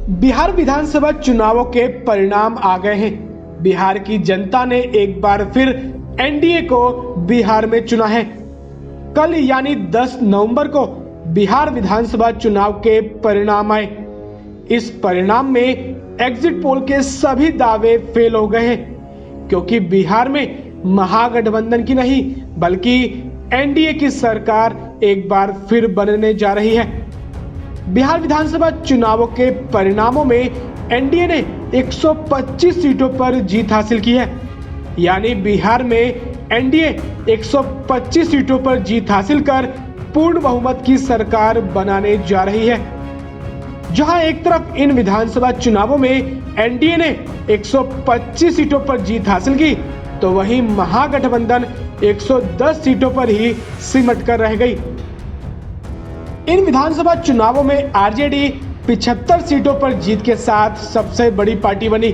बिहार विधानसभा चुनावों के परिणाम आ गए हैं। बिहार की जनता ने एक बार फिर एनडीए को बिहार में चुना है। कल यानी 10 नवंबर को बिहार विधानसभा चुनाव के परिणाम आए। इस परिणाम में एग्जिट पोल के सभी दावे फेल हो गए हैं, क्योंकि बिहार में महागठबंधन की नहीं बल्कि एनडीए की सरकार एक बार फिर बनने जा रही है। बिहार विधानसभा चुनावों के परिणामों में एनडीए ने 125 सीटों पर जीत हासिल की है। यानी बिहार में एनडीए 125 सीटों पर जीत हासिल कर पूर्ण बहुमत की सरकार बनाने जा रही है। जहां एक तरफ इन विधानसभा चुनावों में एनडीए ने 125 सीटों पर जीत हासिल की, तो वहीं महागठबंधन 110 सीटों पर ही सिमट कर रह गई। इन विधानसभा चुनावों में आरजेडी 75 सीटों पर जीत के साथ सबसे बड़ी पार्टी बनी।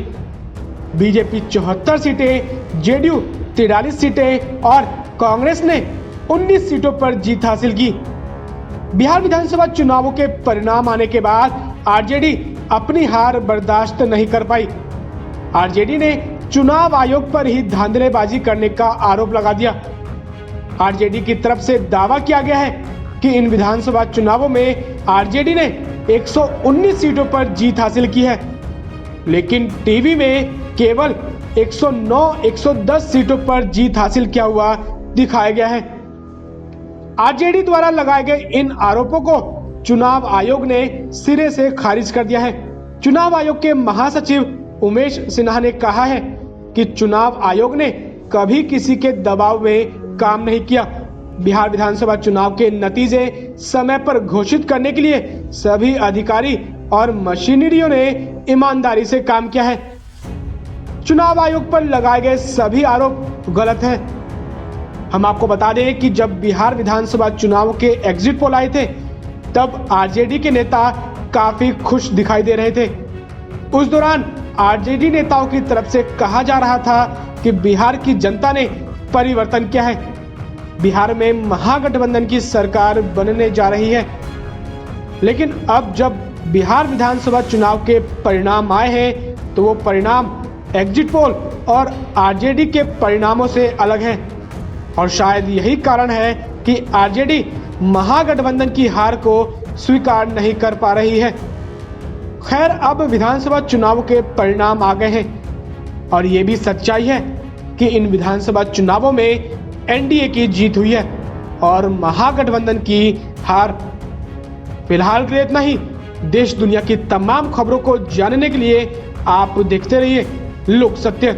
बीजेपी 74 सीटें, जेडीयू 43 सीटें और कांग्रेस ने 19 सीटों पर जीत हासिल की। बिहार विधानसभा चुनावों के परिणाम आने के बाद आरजेडी अपनी हार बर्दाश्त नहीं कर पाई। आरजेडी ने चुनाव आयोग पर ही धांधलीबाजी करने का आरोप लगा दिया। आरजेडी की तरफ से दावा किया गया है कि इन विधानसभा चुनावों में आरजेडी ने 119 सीटों पर जीत हासिल की है, लेकिन टीवी में केवल 109-110 सीटों पर जीत हासिल किया हुआ दिखाया गया है। आरजेडी द्वारा लगाए गए इन आरोपों को चुनाव आयोग ने सिरे से खारिज कर दिया है। चुनाव आयोग के महासचिव उमेश सिन्हा ने कहा है कि चुनाव आयोग ने कभी किसी के दबाव में काम नहीं किया। बिहार विधानसभा चुनाव के नतीजे समय पर घोषित करने के लिए सभी अधिकारी और मशीनरियों ने ईमानदारी से काम किया है। चुनाव आयोग पर लगाए गए सभी आरोप गलत हैं। हम आपको बता दें कि जब बिहार विधानसभा चुनाव के एग्जिट पोल आए थे, तब आरजेडी के नेता काफी खुश दिखाई दे रहे थे। उस दौरान आरजेडी नेताओं की तरफ से कहा जा रहा था कि बिहार की जनता ने परिवर्तन किया है, बिहार में महागठबंधन की सरकार बनने जा रही है। लेकिन अब जब बिहार विधानसभा चुनाव के परिणाम आए हैं, तो वो परिणाम एग्जिट पोल और आरजेडी के परिणामों से अलग है। और शायद यही कारण है कि आरजेडी महागठबंधन की हार को स्वीकार नहीं कर पा रही है। खैर, अब विधानसभा चुनाव के परिणाम आ गए हैं और ये भी सच्चाई है कि इन विधानसभा चुनावों में एनडीए की जीत हुई है और महागठबंधन की हार। फिलहाल के लिए इतना ही। देश दुनिया की तमाम खबरों को जानने के लिए आप देखते रहिए लोक सत्य।